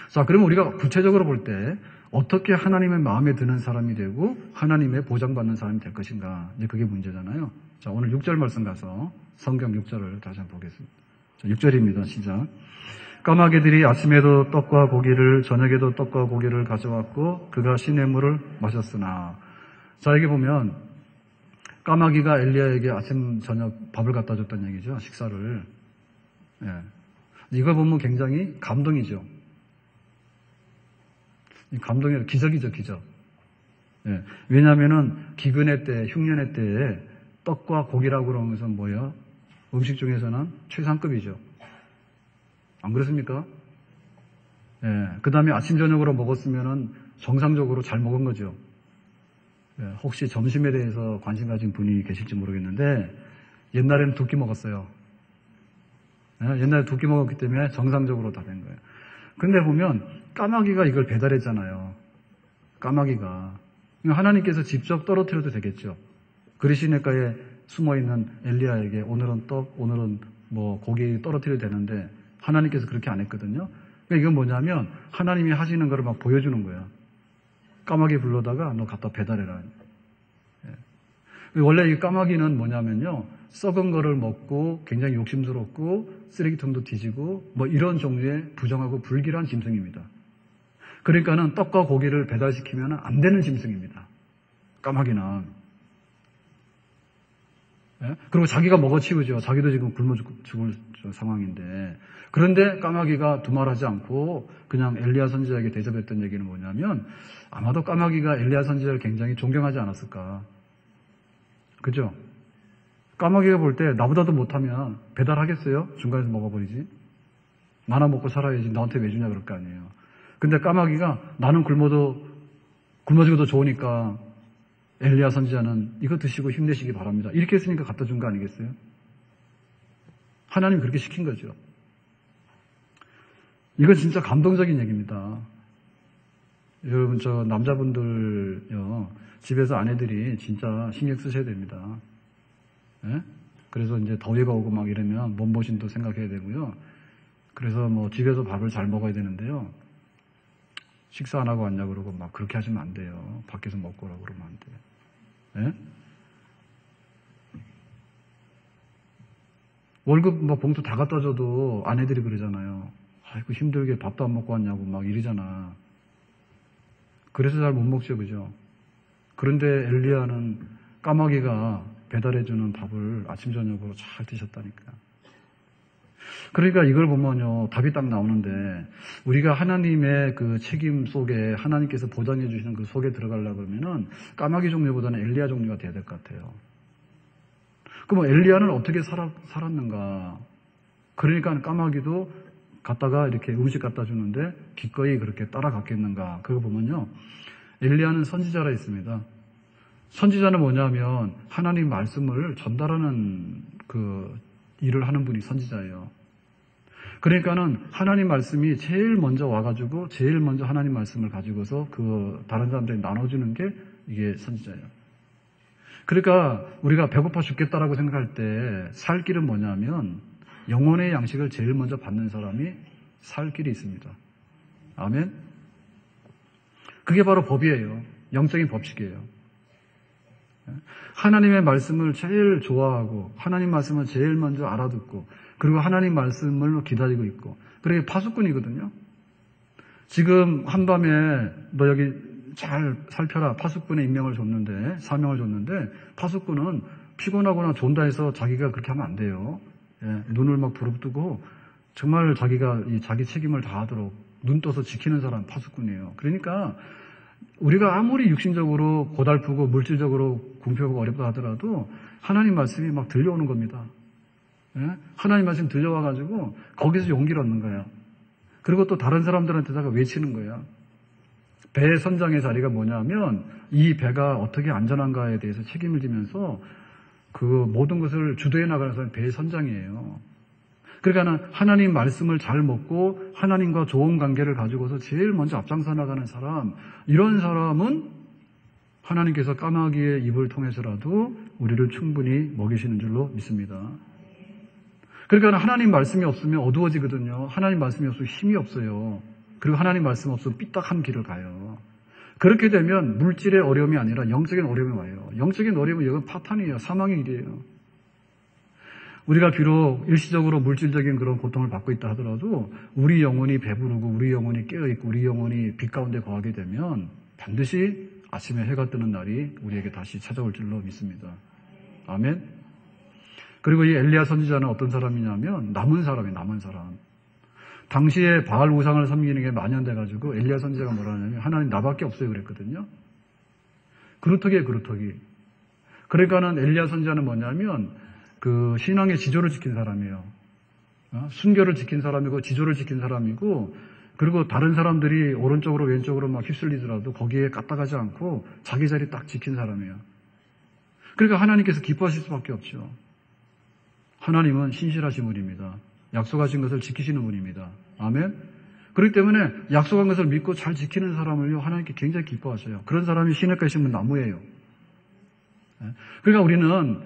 자, 그러면 우리가 구체적으로 볼 때 어떻게 하나님의 마음에 드는 사람이 되고 하나님의 보장받는 사람이 될 것인가, 이제 그게 문제잖아요. 자, 오늘 6절 말씀 가서 성경 6절을 다시 한번 보겠습니다. 자, 6절입니다. 시작. 까마귀들이 아침에도 떡과 고기를, 저녁에도 떡과 고기를 가져왔고 그가 시냇물을 마셨으나. 자, 여기 보면 까마귀가 엘리야에게 아침 저녁 밥을 갖다 줬다는 얘기죠. 식사를. 이걸 보면 굉장히 감동이죠. 감동이 기적이죠, 기적. 왜냐하면은 기근의 때, 흉년의 때에 떡과 고기라고 그러는 것은 뭐예요? 음식 중에서는 최상급이죠. 안 그렇습니까? 그 다음에 아침 저녁으로 먹었으면은 정상적으로 잘 먹은 거죠. 혹시 점심에 대해서 관심 가진 분이 계실지 모르겠는데 옛날에는 두 끼 먹었어요. 옛날에 두 끼 먹었기 때문에 정상적으로 다 된 거예요. 근데 보면 까마귀가 이걸 배달했잖아요. 까마귀가. 하나님께서 직접 떨어뜨려도 되겠죠. 그리시네가에 숨어있는 엘리야에게 오늘은 떡, 오늘은 뭐 고기 떨어뜨려도 되는데 하나님께서 그렇게 안 했거든요. 그러니까 이건 뭐냐면 하나님이 하시는 거를 막 보여주는 거야. 까마귀 불러다가 너 갖다 배달해라. 원래 이 까마귀는 뭐냐면요. 썩은 거를 먹고 굉장히 욕심스럽고 쓰레기통도 뒤지고 뭐 이런 종류의 부정하고 불길한 짐승입니다. 그러니까는 떡과 고기를 배달시키면 안 되는 짐승입니다. 까마귀는. 예? 그리고 자기가 먹어치우죠. 자기도 지금 굶어 죽을 상황인데. 그런데 까마귀가 두말하지 않고 그냥 엘리야 선지자에게 대접했던 얘기는 뭐냐면 아마도 까마귀가 엘리야 선지자를 굉장히 존경하지 않았을까. 그죠? 까마귀가 볼 때 나보다도 못하면 배달하겠어요? 중간에서 먹어버리지. 나나 먹고 살아야지 나한테 왜 주냐 그럴 거 아니에요. 근데 까마귀가 나는 굶어 죽어도 좋으니까 엘리야 선지자는 이거 드시고 힘내시기 바랍니다. 이렇게 했으니까 갖다 준 거 아니겠어요? 하나님이 그렇게 시킨 거죠. 이건 진짜 감동적인 얘기입니다. 여러분, 저 남자분들요, 집에서 아내들이 진짜 신경 쓰셔야 됩니다. 예? 그래서 이제 더위가 오고 막 이러면 몸보신도 생각해야 되고요. 그래서 뭐 집에서 밥을 잘 먹어야 되는데요. 식사 안 하고 왔냐 그러고 막 그렇게 하시면 안 돼요. 밖에서 먹고 오라고 그러면 안 돼요. 예? 월급 뭐 봉투 다 갖다 줘도 아내들이 그러잖아요. 아이고 힘들게 밥도 안 먹고 왔냐고 막 이러잖아. 그래서 잘 못 먹죠, 그죠? 그런데 엘리야는 까마귀가 배달해주는 밥을 아침 저녁으로 잘 드셨다니까. 그러니까 이걸 보면요, 답이 딱 나오는데 우리가 하나님의 그 책임 속에 하나님께서 보장해 주시는 그 속에 들어가려고 그러면은 까마귀 종류보다는 엘리야 종류가 돼야 될 것 같아요. 그럼 엘리야는 어떻게 살았는가? 그러니까 까마귀도 갖다가 이렇게 음식 갖다 주는데 기꺼이 그렇게 따라갔겠는가? 그거 보면요, 엘리야는 선지자라 했습니다. 선지자는 뭐냐면 하나님 말씀을 전달하는 그 일을 하는 분이 선지자예요. 그러니까는 하나님 말씀이 제일 먼저 와가지고 제일 먼저 하나님 말씀을 가지고서 그 다른 사람들이 나눠주는 게 이게 선지자예요. 그러니까 우리가 배고파 죽겠다라고 생각할 때 살 길은 뭐냐면 영혼의 양식을 제일 먼저 받는 사람이 살 길이 있습니다. 아멘? 그게 바로 법이에요. 영적인 법칙이에요. 하나님의 말씀을 제일 좋아하고 하나님 말씀을 제일 먼저 알아듣고 그리고 하나님 말씀을 기다리고 있고 그게 파수꾼이거든요. 지금 한밤에 너 여기 잘 살펴라. 파수꾼의 임명을 줬는데 사명을 줬는데 파수꾼은 피곤하거나 존다 해서 자기가 그렇게 하면 안 돼요. 예, 눈을 막 부릅뜨고 정말 자기가 자기 책임을 다하도록 눈 떠서 지키는 사람 파수꾼이에요. 그러니까 우리가 아무리 육신적으로 고달프고 물질적으로 궁핍하고 어렵다 하더라도 하나님 말씀이 막 들려오는 겁니다. 예? 하나님 말씀 들려와가지고 거기서 용기를 얻는 거예요. 그리고 또 다른 사람들한테다가 외치는 거예요. 배 선장의 자리가 뭐냐면 이 배가 어떻게 안전한가에 대해서 책임을 지면서 그 모든 것을 주도해 나가는 사람이 배의 선장이에요. 그러니까 하나님 말씀을 잘 먹고 하나님과 좋은 관계를 가지고서 제일 먼저 앞장서 나가는 사람, 이런 사람은 하나님께서 까마귀의 입을 통해서라도 우리를 충분히 먹이시는 줄로 믿습니다. 그러니까 하나님 말씀이 없으면 어두워지거든요. 하나님 말씀이 없으면 힘이 없어요. 그리고 하나님 말씀 없으면 삐딱한 길을 가요. 그렇게 되면 물질의 어려움이 아니라 영적인 어려움이 와요. 영적인 어려움은 이건 파탄이에요. 사망의 일이에요. 우리가 비록 일시적으로 물질적인 그런 고통을 받고 있다 하더라도 우리 영혼이 배부르고 우리 영혼이 깨어있고 우리 영혼이 빛 가운데 거하게 되면 반드시 아침에 해가 뜨는 날이 우리에게 다시 찾아올 줄로 믿습니다. 아멘. 그리고 이 엘리야 선지자는 어떤 사람이냐면 남은 사람이에요. 남은 사람. 당시에 바알 우상을 섬기는 게 만연돼가지고 엘리야 선지자가 뭐라 하냐면 하나님 나밖에 없어요 그랬거든요. 그루터기에 그루터기. 그러니까는 엘리야 선지자는 뭐냐면 그 신앙의 지조를 지킨 사람이에요. 순교를 지킨 사람이고 지조를 지킨 사람이고 그리고 다른 사람들이 오른쪽으로 왼쪽으로 막 휩쓸리더라도 거기에 까딱하지 않고 자기 자리 딱 지킨 사람이에요. 그러니까 하나님께서 기뻐하실 수밖에 없죠. 하나님은 신실하신 분입니다. 약속하신 것을 지키시는 분입니다. 아멘. 그렇기 때문에 약속한 것을 믿고 잘 지키는 사람을요, 하나님께 굉장히 기뻐하셔요. 그런 사람이 시냇가에 심은 나무예요. 그러니까 우리는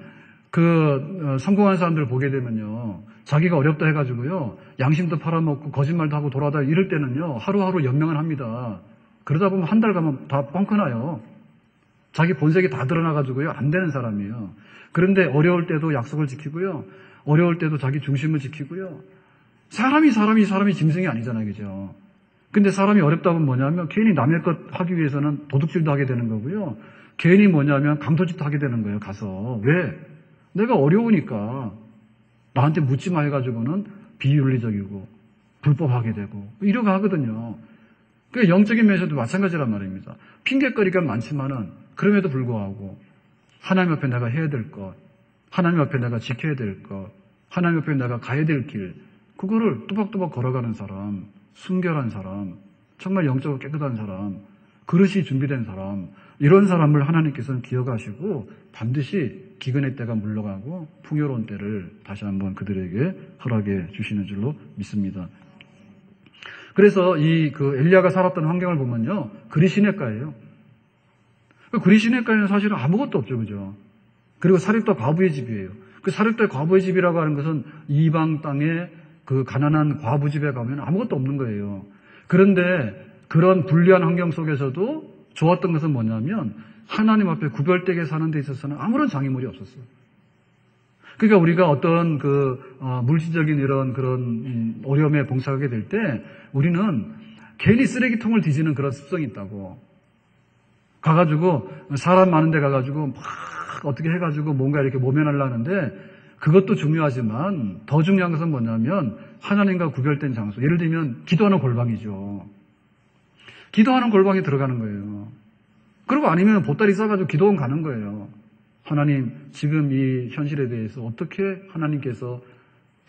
성공한 사람들을 보게 되면요, 자기가 어렵다 해가지고요, 양심도 팔아먹고 거짓말도 하고 돌아다 이럴 때는요, 하루하루 연명을 합니다. 그러다 보면 한 달 가면 다 뻥크나요. 자기 본색이 다 드러나가지고요, 안 되는 사람이에요. 그런데 어려울 때도 약속을 지키고요, 어려울 때도 자기 중심을 지키고요. 사람이 짐승이 아니잖아요, 그죠? 근데 사람이 어렵다면 뭐냐면 괜히 남의 것 하기 위해서는 도둑질도 하게 되는 거고요. 괜히 뭐냐면 강도짓도 하게 되는 거예요, 가서. 왜? 내가 어려우니까 나한테 묻지 마 해가지고는 비윤리적이고 불법하게 되고 이러고 하거든요. 그 영적인 면에서도 마찬가지란 말입니다. 핑계거리가 많지만은 그럼에도 불구하고 하나님 앞에 내가 해야 될 것, 하나님 앞에 내가 지켜야 될 것, 하나님 앞에 내가 가야 될 길, 그거를 뚜벅뚜벅 걸어가는 사람, 순결한 사람, 정말 영적으로 깨끗한 사람, 그릇이 준비된 사람, 이런 사람을 하나님께서는 기억하시고 반드시 기근의 때가 물러가고 풍요로운 때를 다시 한번 그들에게 허락해 주시는 줄로 믿습니다. 그래서 엘리야가 살았던 환경을 보면요, 그리 시냇가예요. 그리 시냇가에는 사실은 아무것도 없죠, 그죠? 그리고 사렙다 과부의 집이에요. 그 사렙다 과부의 집이라고 하는 것은 이방 땅에 그 가난한 과부 집에 가면 아무것도 없는 거예요. 그런데 그런 불리한 환경 속에서도 좋았던 것은 뭐냐면 하나님 앞에 구별되게 사는 데 있어서는 아무런 장애물이 없었어요. 그러니까 우리가 어떤 물질적인 그런 어려움에 봉사하게 될 때 우리는 괜히 쓰레기통을 뒤지는 그런 습성이 있다고. 가가지고 사람 많은 데 가가지고 막 어떻게 해가지고 뭔가 이렇게 모면하려고 하는데 그것도 중요하지만 더 중요한 것은 뭐냐면 하나님과 구별된 장소. 예를 들면 기도하는 골방이죠. 기도하는 골방에 들어가는 거예요. 그리고 아니면 보따리 싸가지고 기도원 가는 거예요. 하나님, 지금 이 현실에 대해서 어떻게 하나님께서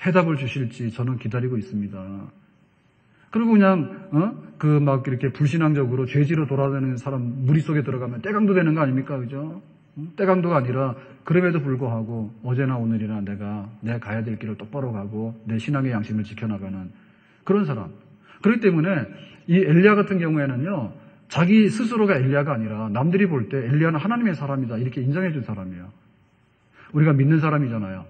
해답을 주실지 저는 기다리고 있습니다. 그리고 그냥 막 이렇게 불신앙적으로 죄지로 돌아다니는 사람 무리 속에 들어가면 떼강도 되는 거 아닙니까? 그죠? 떼강도가 아니라 그럼에도 불구하고 어제나 오늘이나 내가 가야 될 길을 똑바로 가고 내 신앙의 양심을 지켜나가는 그런 사람. 그렇기 때문에 이 엘리야 같은 경우에는요, 자기 스스로가 엘리야가 아니라 남들이 볼 때 엘리야는 하나님의 사람이다 이렇게 인정해 준 사람이에요. 우리가 믿는 사람이잖아요.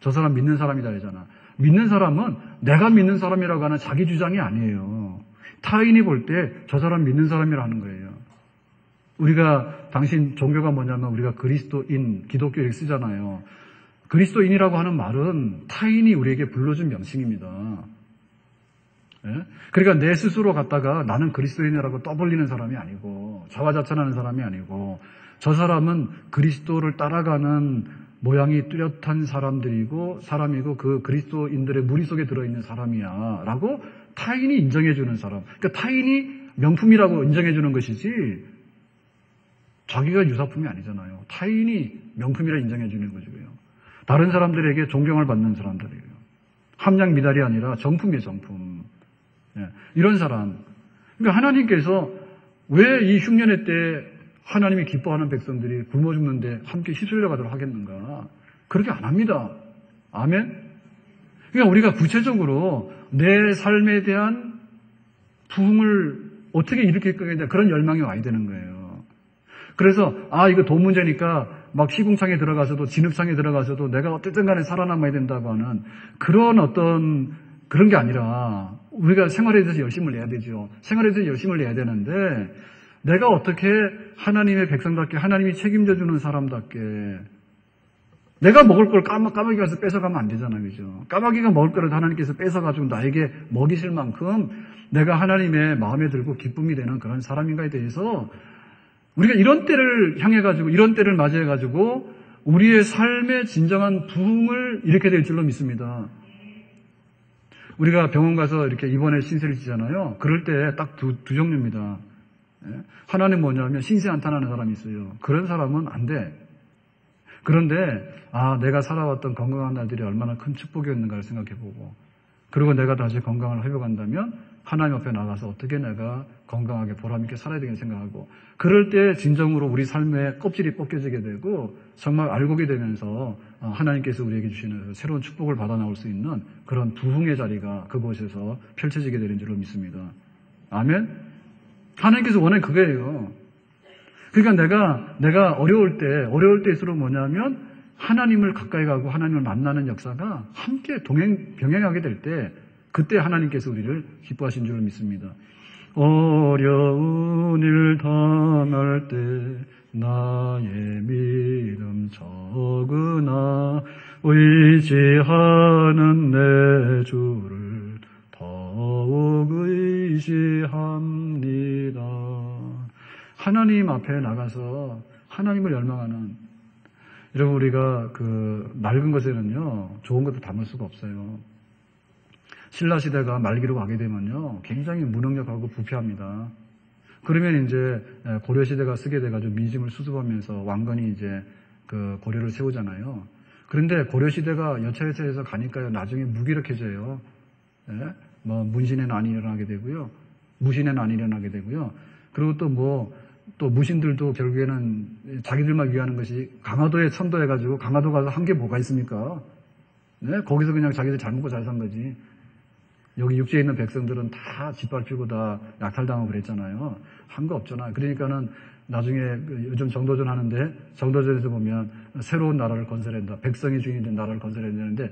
저 사람 믿는 사람이다 이러잖아. 믿는 사람은 내가 믿는 사람이라고 하는 자기 주장이 아니에요. 타인이 볼 때 저 사람 믿는 사람이라는 거예요. 우리가 당신 종교가 뭐냐면 우리가 그리스도인, 기독교 이렇게 쓰잖아요. 그리스도인이라고 하는 말은 타인이 우리에게 불러준 명칭입니다. 예? 그러니까 내 스스로 갖다가 나는 그리스도인이라고 떠벌리는 사람이 아니고 자화자찬하는 사람이 아니고 저 사람은 그리스도를 따라가는 모양이 뚜렷한 사람이고 그 그리스도인들의 무리 속에 들어있는 사람이야 라고 타인이 인정해주는 사람. 그러니까 타인이 명품이라고 인정해주는 것이지 자기가 유사품이 아니잖아요. 타인이 명품이라 인정해주는 거고요. 다른 사람들에게 존경을 받는 사람들이에요. 함량 미달이 아니라 정품이에요, 정품. 예, 이런 사람. 그러니까 하나님께서 왜 이 흉년의 때 하나님이 기뻐하는 백성들이 굶어 죽는데 함께 휘둘려 가도록 하겠는가? 그렇게 안 합니다. 아멘? 그러니까 우리가 구체적으로 내 삶에 대한 부흥을 어떻게 일으킬 거냐 그런 열망이 와야 되는 거예요. 그래서 이거 돈 문제니까 막 시궁창에 들어가서도 진흙창에 들어가서도 내가 어쨌든 간에 살아남아야 된다고 하는 그런 게 아니라 우리가 생활에 대해서 열심을 내야 되죠. 생활에 대해서 열심을 내야 되는데 내가 어떻게 하나님의 백성답게 하나님이 책임져 주는 사람답게 내가 먹을 걸 까마귀가 와서 뺏어가면 안 되잖아요. 그죠? 까마귀가 먹을 거를 하나님께서 뺏어가지고 나에게 먹이실 만큼 내가 하나님의 마음에 들고 기쁨이 되는 그런 사람인가에 대해서 우리가 이런 때를 향해가지고 이런 때를 맞이해가지고 우리의 삶의 진정한 부흥을 일으켜야 될 줄로 믿습니다. 우리가 병원 가서 이렇게 입원해 신세를 지잖아요. 그럴 때 딱 두 종류입니다. 하나는 뭐냐면 신세 한탄하는 사람이 있어요. 그런 사람은 안 돼. 그런데 내가 살아왔던 건강한 날들이 얼마나 큰 축복이었는가를 생각해보고 그리고 내가 다시 건강을 회복한다면 하나님 앞에 나가서 어떻게 내가 건강하게 보람있게 살아야 되겠는 생각하고, 그럴 때 진정으로 우리 삶의 껍질이 벗겨지게 되고 정말 알고게 되면서 하나님께서 우리에게 주시는 새로운 축복을 받아 나올 수 있는 그런 부흥의 자리가 그곳에서 펼쳐지게 되는 줄로 믿습니다. 아멘. 하나님께서 원하는 그거예요. 그러니까 내가 어려울 때일수록 뭐냐면 하나님을 가까이 가고 하나님을 만나는 역사가 함께 병행하게 될 때, 그때 하나님께서 우리를 기뻐하신 줄로 믿습니다. 어려운 일 당할 때 나의 믿음 적으나 의지하는 내 주를 더욱 의지합니다. 하나님 앞에 나가서 하나님을 열망하는, 여러분, 우리가 낡은 것에는요 좋은 것도 담을 수가 없어요. 신라 시대가 말기로 가게 되면요 굉장히 무능력하고 부패합니다. 그러면 이제 고려 시대가 쓰게 돼가지고 민심을 수습하면서 왕건이 이제 그 고려를 세우잖아요. 그런데 고려 시대가 여차여차해서 가니까요 나중에 무기력해져요. 예? 뭐 문신의 난이 일어나게 되고요, 무신의 난이 일어나게 되고요. 그리고 또 무신들도 결국에는 자기들만 위하는 것이 강화도에 선도해가지고, 강화도 가서 한 게 뭐가 있습니까? 네? 거기서 그냥 자기들 잘 먹고 잘 산 거지. 여기 육지에 있는 백성들은 다 짓밟히고 다 약탈당하고 그랬잖아요. 한 거 없잖아요. 그러니까는 나중에 요즘 정도전 하는데, 정도전에서 보면 새로운 나라를 건설해야 된다. 백성이 주인이 된 나라를 건설해야 되는데,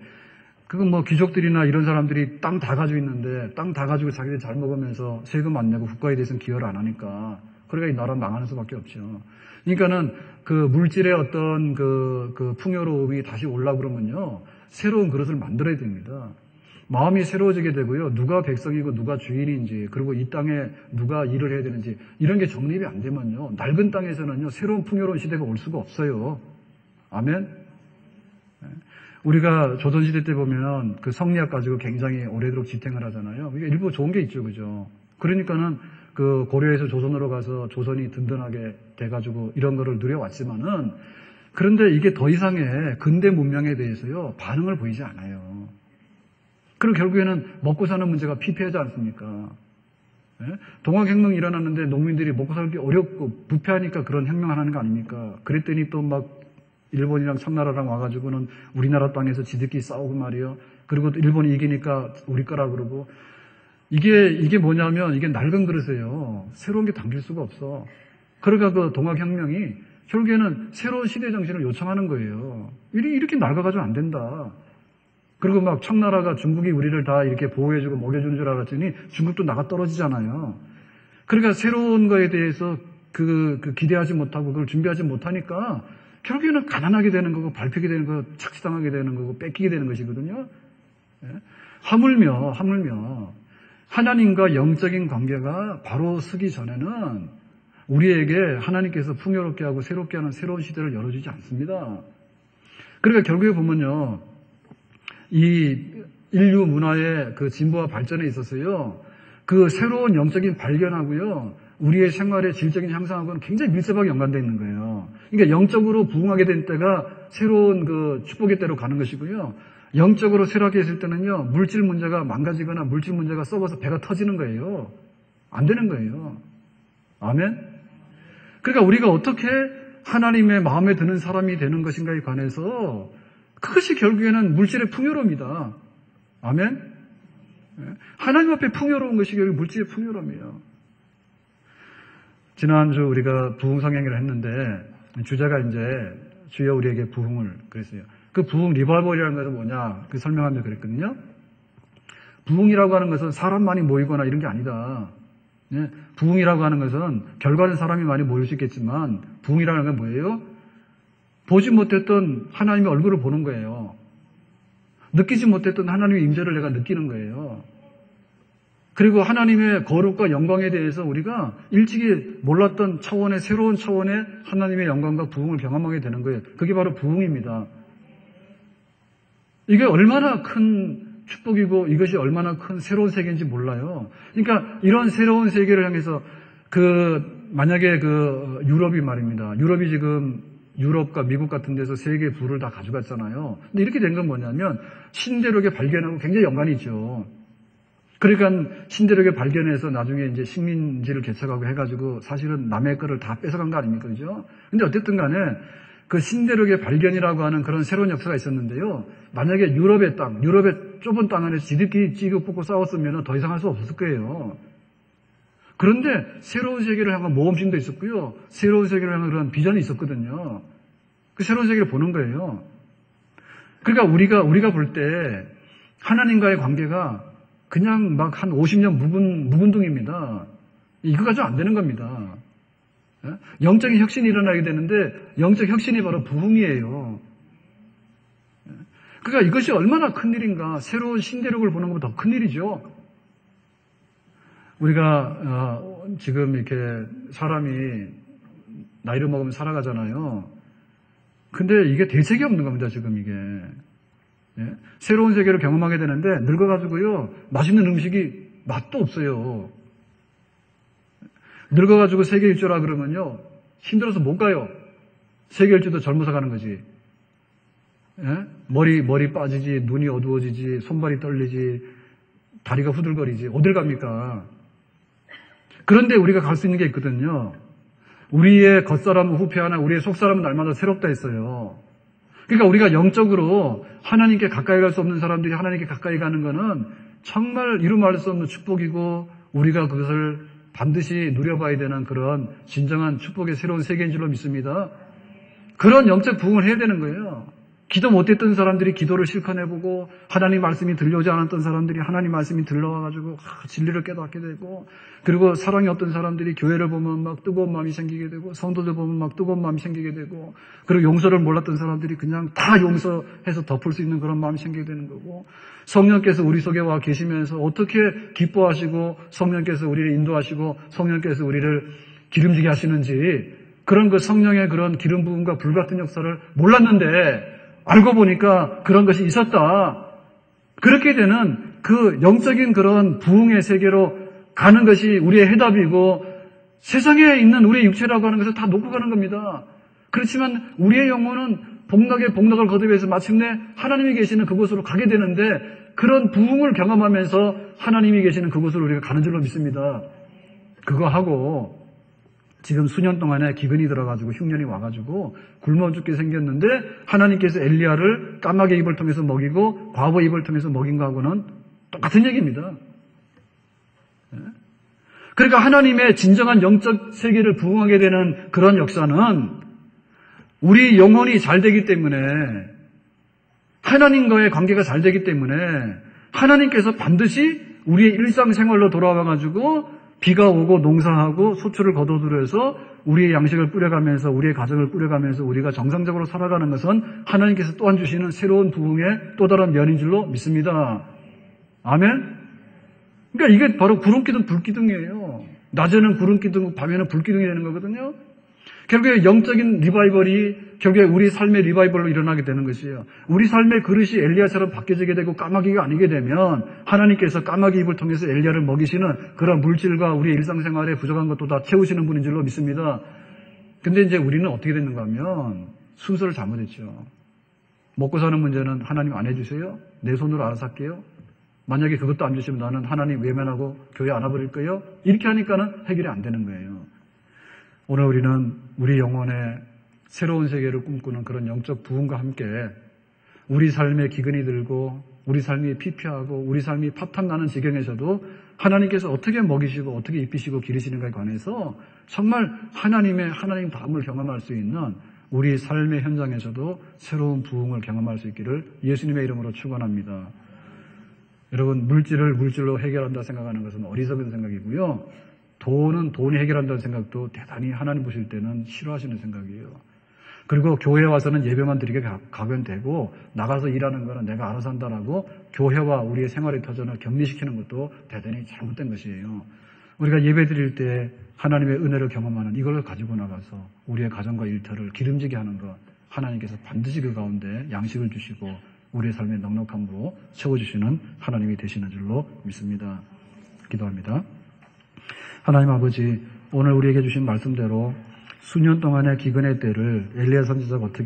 그건 뭐 귀족들이나 이런 사람들이 땅 다 가지고 있는데 땅 다 가지고 자기들 잘 먹으면서 세금 안 내고 국가에 대해서는 기여를 안 하니까, 그러니까 이 나라는 망하는 수밖에 없죠. 그러니까는 그 물질의 어떤 그 풍요로움이 다시 올라 그러면요 새로운 그릇을 만들어야 됩니다. 마음이 새로워지게 되고요, 누가 백성이고 누가 주인인지, 그리고 이 땅에 누가 일을 해야 되는지 이런 게 정립이 안 되면요 낡은 땅에서는요 새로운 풍요로운 시대가 올 수가 없어요. 아멘. 우리가 조선시대 때 보면 그 성리학 가지고 굉장히 오래도록 지탱을 하잖아요. 이게 일부 좋은 게 있죠, 그죠? 그러니까는 그 고려에서 조선으로 가서 조선이 든든하게 돼가지고 이런 거를 누려왔지만은, 그런데 이게 더 이상의 근대 문명에 대해서요 반응을 보이지 않아요. 그리고 결국에는 먹고 사는 문제가 피폐하지 않습니까? 예? 동학혁명이 일어났는데 농민들이 먹고 살기 어렵고 부패하니까 그런 혁명을 하는 거 아닙니까? 그랬더니 또 막 일본이랑 청나라랑 와가지고는 우리나라 땅에서 지들끼리 싸우고 말이요. 그리고 또 일본이 이기니까 우리 거라 그러고, 이게 뭐냐면 이게 낡은 그릇이에요. 새로운 게 담길 수가 없어. 그러니까 그 동학혁명이 결국에는 새로운 시대 정신을 요청하는 거예요. 이렇게 낡아가지고 안 된다. 그리고 막 청나라가 중국이 우리를 다 이렇게 보호해주고 먹여주는 줄 알았더니 중국도 나가 떨어지잖아요. 그러니까 새로운 거에 대해서 그 기대하지 못하고 그걸 준비하지 못하니까 결국에는 가난하게 되는 거고, 밟히게 되는 거고, 착취당하게 되는 거고, 뺏기게 되는 것이거든요. 예? 하물며 하나님과 영적인 관계가 바로 서기 전에는 우리에게 하나님께서 풍요롭게 하고 새롭게 하는 새로운 시대를 열어주지 않습니다. 그러니까 결국에 보면요, 이 인류 문화의 그 진보와 발전에 있어서요, 그 새로운 영적인 발견하고요, 우리의 생활의 질적인 향상하고는 굉장히 밀접하게 연관되어 있는 거예요. 그러니까 영적으로 부흥하게 된 때가 새로운 그 축복의 때로 가는 것이고요, 영적으로 쇠락해 있을 때는요 물질 문제가 망가지거나 물질 문제가 썩어서 배가 터지는 거예요. 안 되는 거예요. 아멘. 그러니까 우리가 어떻게 하나님의 마음에 드는 사람이 되는 것인가에 관해서 그것이 결국에는 물질의 풍요로움이다. 아멘. 하나님 앞에 풍요로운 것이 결국 물질의 풍요로움이에요. 지난주 우리가 부흥 성행을 했는데 주제가 이제 주여 우리에게 부흥을 그랬어요. 그 부흥 리바이벌이라는 것은 뭐냐 그 설명하면서 그랬거든요. 부흥이라고 하는 것은 사람 많이 모이거나 이런 게 아니다. 예? 부흥이라고 하는 것은 결과는 사람이 많이 모일 수 있겠지만 부흥이라는 건 뭐예요? 보지 못했던 하나님의 얼굴을 보는 거예요. 느끼지 못했던 하나님의 임재를 내가 느끼는 거예요. 그리고 하나님의 거룩과 영광에 대해서 우리가 일찍이 몰랐던 차원의 새로운 차원의 하나님의 영광과 부흥을 경험하게 되는 거예요. 그게 바로 부흥입니다. 이게 얼마나 큰 축복이고 이것이 얼마나 큰 새로운 세계인지 몰라요. 그러니까 이런 새로운 세계를 향해서 만약에 유럽이 말입니다. 유럽이 지금 유럽과 미국 같은 데서 세계의 부를 다 가져갔잖아요. 근데 이렇게 된 건 뭐냐면 신대륙의 발견하고 굉장히 연관이 있죠. 그러니까 신대륙에 발견해서 나중에 이제 식민지를 개척하고 해가지고 사실은 남의 거를 다 뺏어간 거 아닙니까? 그죠? 근데 어쨌든 간에 그 신대륙의 발견이라고 하는 그런 새로운 역사가 있었는데요. 만약에 유럽의 땅, 유럽의 좁은 땅 안에서 지들끼리 찌고 뽑고 싸웠으면 더 이상 할 수 없었을 거예요. 그런데 새로운 세계를 향한 모험심도 있었고요. 새로운 세계를 향한 그런 비전이 있었거든요. 그 새로운 세계를 보는 거예요. 그러니까 우리가 볼 때 하나님과의 관계가 그냥 막 한 50년 무분둥입니다. 이거 가지고 안 되는 겁니다. 영적인 혁신이 일어나게 되는데 영적 혁신이 바로 부흥이에요. 그러니까 이것이 얼마나 큰일인가. 새로운 신대륙을 보는 것보다 더 큰일이죠. 우리가 지금 이렇게 사람이 나이를 먹으면 살아가잖아요. 근데 이게 대책이 없는 겁니다. 지금 이게. 새로운 세계를 경험하게 되는데 늙어가지고요. 맛있는 음식이 맛도 없어요. 늙어가지고 세계 일주라 그러면요. 힘들어서 못 가요. 세계 일주도 젊어서 가는 거지. 머리 빠지지, 눈이 어두워지지, 손발이 떨리지, 다리가 후들거리지. 어딜 갑니까? 그런데 우리가 갈 수 있는 게 있거든요. 우리의 겉사람은 후패하나 우리의 속사람은 날마다 새롭다 했어요. 그러니까 우리가 영적으로 하나님께 가까이 갈 수 없는 사람들이 하나님께 가까이 가는 거는 정말 이루말 수 없는 축복이고 우리가 그것을 반드시 누려봐야 되는 그런 진정한 축복의 새로운 세계인 줄로 믿습니다. 그런 영적 부흥을 해야 되는 거예요. 기도 못했던 사람들이 기도를 실컷 해보고 하나님 말씀이 들려오지 않았던 사람들이 하나님 말씀이 들려와가지고 진리를 깨닫게 되고 그리고 사랑이 없던 사람들이 교회를 보면 막 뜨거운 마음이 생기게 되고 성도들 보면 막 뜨거운 마음이 생기게 되고 그리고 용서를 몰랐던 사람들이 그냥 다 용서해서 덮을 수 있는 그런 마음이 생기게 되는 거고 성령께서 우리 속에 와 계시면서 어떻게 기뻐하시고 성령께서 우리를 인도하시고 성령께서 우리를 기름지게 하시는지 그런 그 성령의 그런 기름 부음과 불같은 역사를 몰랐는데 알고 보니까 그런 것이 있었다. 그렇게 되는 그 영적인 그런 부흥의 세계로 가는 것이 우리의 해답이고 세상에 있는 우리의 육체라고 하는 것을 다 놓고 가는 겁니다. 그렇지만 우리의 영혼은 복락을 거듭해서 마침내 하나님이 계시는 그곳으로 가게 되는데 그런 부흥을 경험하면서 하나님이 계시는 그곳으로 우리가 가는 줄로 믿습니다. 그거 하고 지금 수년 동안에 기근이 들어가지고 흉년이 와가지고 굶어 죽게 생겼는데 하나님께서 엘리야를 까마귀 입을 통해서 먹이고 과부 입을 통해서 먹인 거하고는 똑같은 얘기입니다. 그러니까 하나님의 진정한 영적 세계를 부흥하게 되는 그런 역사는 우리 영혼이 잘 되기 때문에 하나님과의 관계가 잘 되기 때문에 하나님께서 반드시 우리의 일상생활로 돌아와가지고 비가 오고 농사하고 소출을 거둬들여서 우리의 양식을 뿌려가면서 우리의 가정을 뿌려가면서 우리가 정상적으로 살아가는 것은 하나님께서 또한 주시는 새로운 부흥의 또 다른 면인 줄로 믿습니다. 아멘? 그러니까 이게 바로 구름기둥 불기둥이에요. 낮에는 구름기둥, 밤에는 불기둥이 되는 거거든요. 결국에 영적인 리바이벌이 결국에 우리 삶의 리바이벌로 일어나게 되는 것이에요. 우리 삶의 그릇이 엘리야처럼 바뀌어지게 되고 까마귀가 아니게 되면 하나님께서 까마귀 입을 통해서 엘리야를 먹이시는 그런 물질과 우리의 일상생활에 부족한 것도 다 채우시는 분인 줄로 믿습니다. 근데 이제 우리는 어떻게 됐는가 하면 순서를 잘못했죠. 먹고 사는 문제는 하나님 안 해주세요? 내 손으로 알아서 할게요? 만약에 그것도 안 주시면 나는 하나님 외면하고 교회 안 와버릴 거예요? 이렇게 하니까는 해결이 안 되는 거예요. 오늘 우리는 우리 영혼의 새로운 세계를 꿈꾸는 그런 영적 부흥과 함께 우리 삶에 기근이 들고 우리 삶이 피폐하고 우리 삶이 파탄나는 지경에서도 하나님께서 어떻게 먹이시고 어떻게 입히시고 기르시는가에 관해서 정말 하나님 다음을 경험할 수 있는 우리 삶의 현장에서도 새로운 부흥을 경험할 수 있기를 예수님의 이름으로 축원합니다. 여러분, 물질을 물질로 해결한다 생각하는 것은 어리석은 생각이고요. 돈은 돈이 해결한다는 생각도 대단히 하나님 보실 때는 싫어하시는 생각이에요. 그리고 교회에 와서는 예배만 드리게 가면 되고 나가서 일하는 거는 내가 알아서 한다라고 교회와 우리의 생활의 터전을 격리시키는 것도 대단히 잘못된 것이에요. 우리가 예배 드릴 때 하나님의 은혜를 경험하는 이걸 가지고 나가서 우리의 가정과 일터를 기름지게 하는 것, 하나님께서 반드시 그 가운데 양식을 주시고 우리의 삶의 넉넉함으로 채워주시는 하나님이 되시는 줄로 믿습니다. 기도합니다. 하나님 아버지, 오늘 우리에게 주신 말씀대로 수년 동안의 기근의 때를 엘리야 선지자가 어떻게